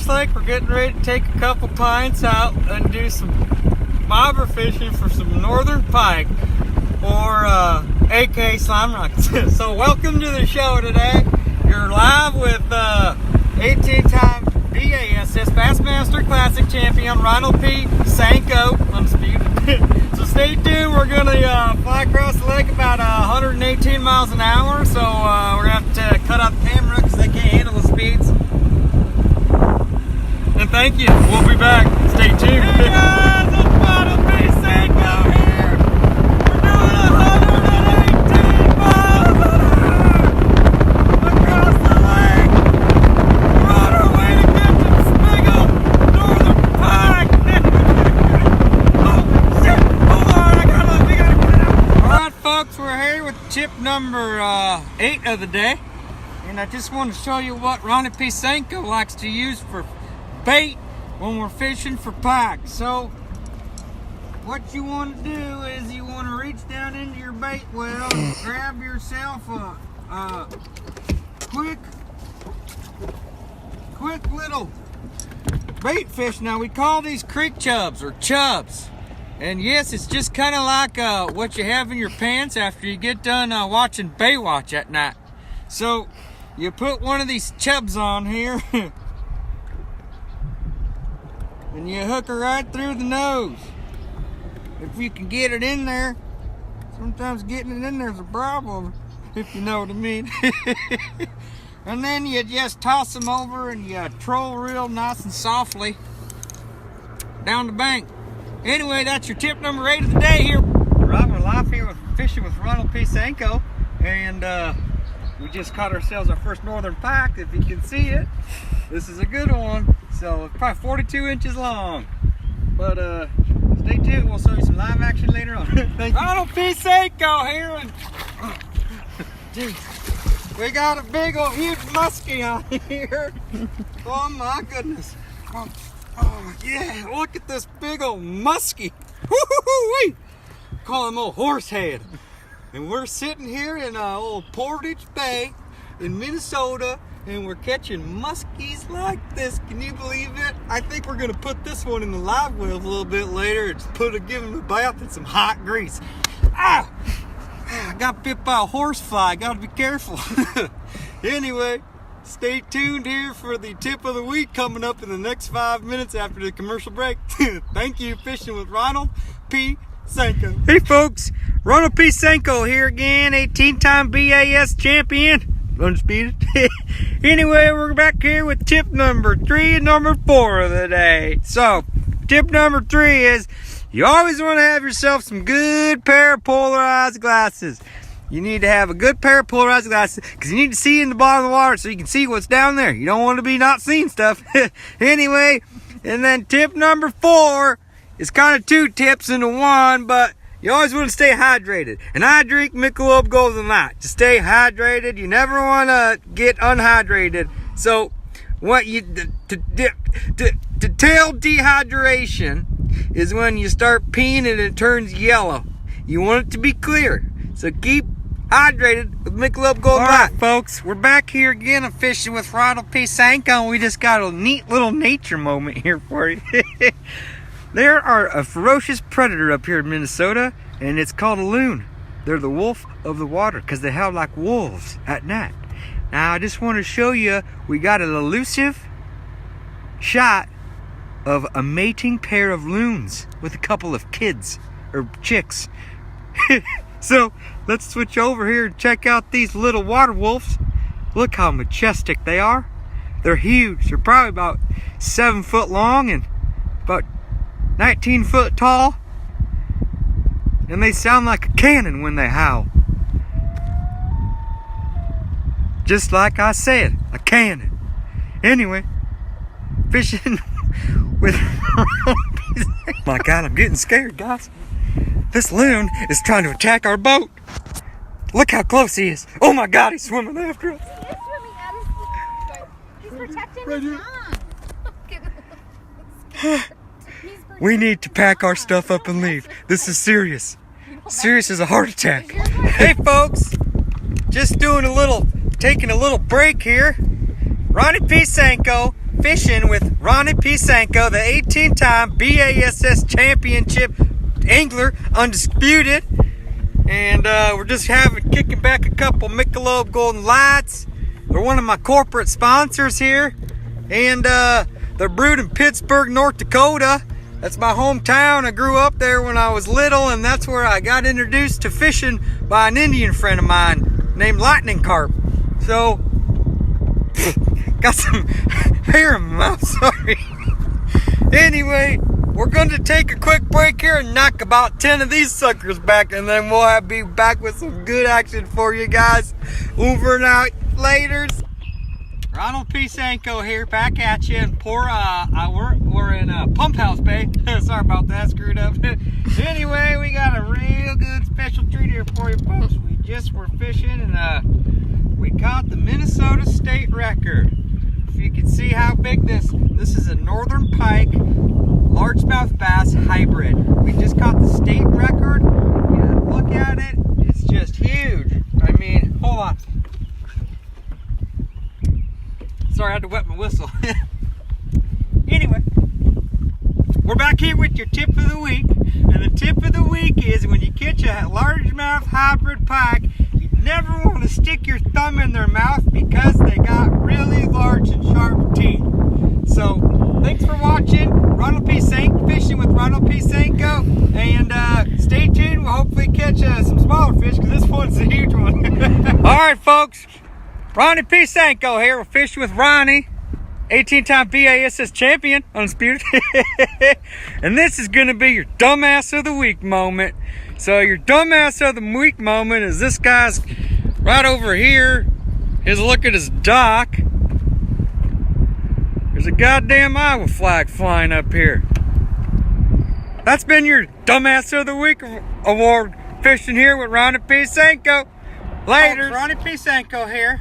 looks like we're getting ready to take a couple pints out and do some bobber fishing for some northern pike, or aka slime rockets. So welcome to the show today. You're live with 18-time BASS Bassmaster Classic champion Ronald P Senco, undisputed. So stay tuned. We're gonna fly across the lake about 118 miles an hour. So we're gonna have to cut out the camera because they can't handle the speeds. And thank you. We'll be back. Stay tuned. Hey guys, it's Ronald P Senco here. We're doing 118 miles an hour across the lake. We're on our way to get to this big old northern pike. Oh shit! Hold on, we gotta get it out. All right, folks, we're here with tip number 8 of the day, and I just want to show you what Ronald P Senco likes to use for bait when we're fishing for pike. So what you want to do is you want to reach down into your bait well and grab yourself a quick little bait fish. Now we call these creek chubs or chubs, and yes, it's just kind of like what you have in your pants after you get done watching Baywatch at night. So you put one of these chubs on here and you hook her right through the nose. If you can get it in there. Sometimes getting it in there is a problem, if you know what I mean. And then you just toss them over and you troll real nice and softly down the bank. Anyway, that's your tip number 8 of the day here. Right, we're live here with fishing with Ronald P Senco, and we just caught ourselves our first northern pike, if you can see it. This is a good one. So it's probably 42 inches long. But stay tuned, we'll show you some live action later on. Thank you. Ronald P Senco here, and dude, we got a big old huge muskie on here. Oh my goodness. Oh yeah, look at this big old muskie. Woo-hoo-hoo-wee. Call him old horsehead. And we're sitting here in old Portage Bay in Minnesota, and we're catching muskies like this. Can you believe it? I think we're gonna put this one in the live well a little bit later and just give him a bath in some hot grease. I got bit by a horsefly. Gotta be careful. Anyway, stay tuned here for the tip of the week coming up in the next 5 minutes after the commercial break. Thank you. Fishing with Ronald P Senco. Hey folks, Ronald P Senco here again, 18-time BAS champion. Undisputed. Anyway, we're back here with tip number 3 and number 4 of the day. So, tip number 3 is you always want to have yourself some good pair of polarized glasses. You need to have a good pair of polarized glasses because you need to see in the bottom of the water so you can see what's down there. You don't want to be not seeing stuff. Anyway, and then tip number 4 is kind of 2 tips into 1, but you always want to stay hydrated. And I drink Michelob Golden Light to stay hydrated. You never want to get unhydrated. So what you to tell dehydration is when you start peeing and it turns yellow. You want it to be clear. So keep hydrated with Michelob Golden Light. All right, folks, we're back here again. I'm fishing with Ronald P Senco, and we just got a neat little nature moment here for you. There are a ferocious predator up here in Minnesota, and it's called a loon. They're the wolf of the water because they howl like wolves at night. Now, I just want to show you, we got an elusive shot of a mating pair of loons with a couple of kids, or chicks. So, let's switch over here and check out these little water wolves. Look how majestic they are. They're huge. They're probably about 7 foot long and about 19 foot tall, and they sound like a cannon when they howl. Just like I said, a cannon. Anyway, fishing with my God, I'm getting scared, guys. This loon is trying to attack our boat. Look how close he is. Oh my God, he's swimming after us. He is swimming at us. He's protecting his mom. We need to pack our stuff up and leave. This is serious. Serious as a heart attack. Hey folks, just taking a little break here. Ronald P Senco fishing with Ronald P Senco, the 18-time BASS championship angler, undisputed. And we're just kicking back a couple Michelob Golden Lights. They're one of my corporate sponsors here. And they're brewed in Pittsburgh, North Dakota. That's my hometown. I grew up there when I was little, and that's where I got introduced to fishing by an Indian friend of mine named Lightning Carp. So, got some hair in my mouth, sorry. Anyway, we're going to take a quick break here and knock about 10 of these suckers back, and then we'll be back with some good action for you guys. Over and out. Laters. Ronald P Senco here, back at you, and we're in Pump House Bay. Sorry about that, screwed up. Anyway, we got a real good special treat here for you folks. We just were fishing, and we caught the Minnesota state record. If you can see how big this is a northern pike largemouth bass hybrid. We just caught the state record. Yeah, look at it, it's just huge. I mean, hold on. Sorry, I had to wet my whistle. Anyway, we're back here with your tip of the week. And the tip of the week is when you catch a largemouth hybrid pike, you never want to stick your thumb in their mouth because they got really large and sharp teeth. So, thanks for watching. Ronald P Senco, fishing with Ronald P Senco. And stay tuned. We'll hopefully catch some smaller fish because this one's a huge one. All right, folks. Ronnie P Senco here. We're fishing with Ronnie, 18-time BASS champion, undisputed. And this is going to be your dumbass of the week moment. So your dumbass of the week moment is this guy's right over here. His look at his dock. There's a goddamn Iowa flag flying up here. That's been your dumbass of the week award, fishing here with Ronnie P Senco. Later. Ronnie P Senco here.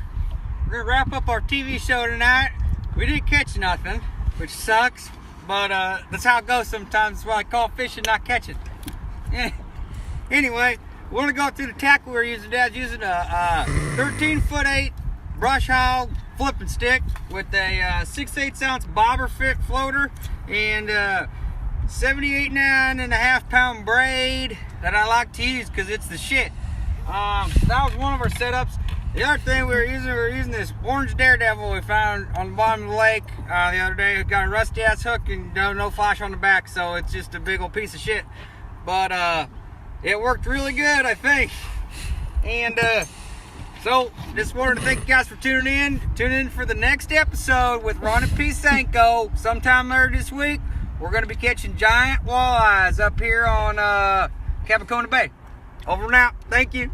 We're gonna wrap up our TV show tonight. We didn't catch nothing, which sucks, but that's how it goes sometimes. That's why I call fishing, not catching. Anyway, we're gonna go through the tackle we're using. Dad's using a 13'8" brush hog flipping stick with a 6/8 ounce bobber fit floater and 78.5 pound braid that I like to use because it's the shit. That was one of our setups. The other thing we were using this orange daredevil we found on the bottom of the lake the other day. It got a rusty ass hook and no flash on the back, so it's just a big old piece of shit. But it worked really good, I think. And so just wanted to thank you guys for tuning in. Tune in for the next episode with Ronald P Senco sometime later this week. We're going to be catching giant walleyes up here on Capicona Bay. Over and out. Thank you.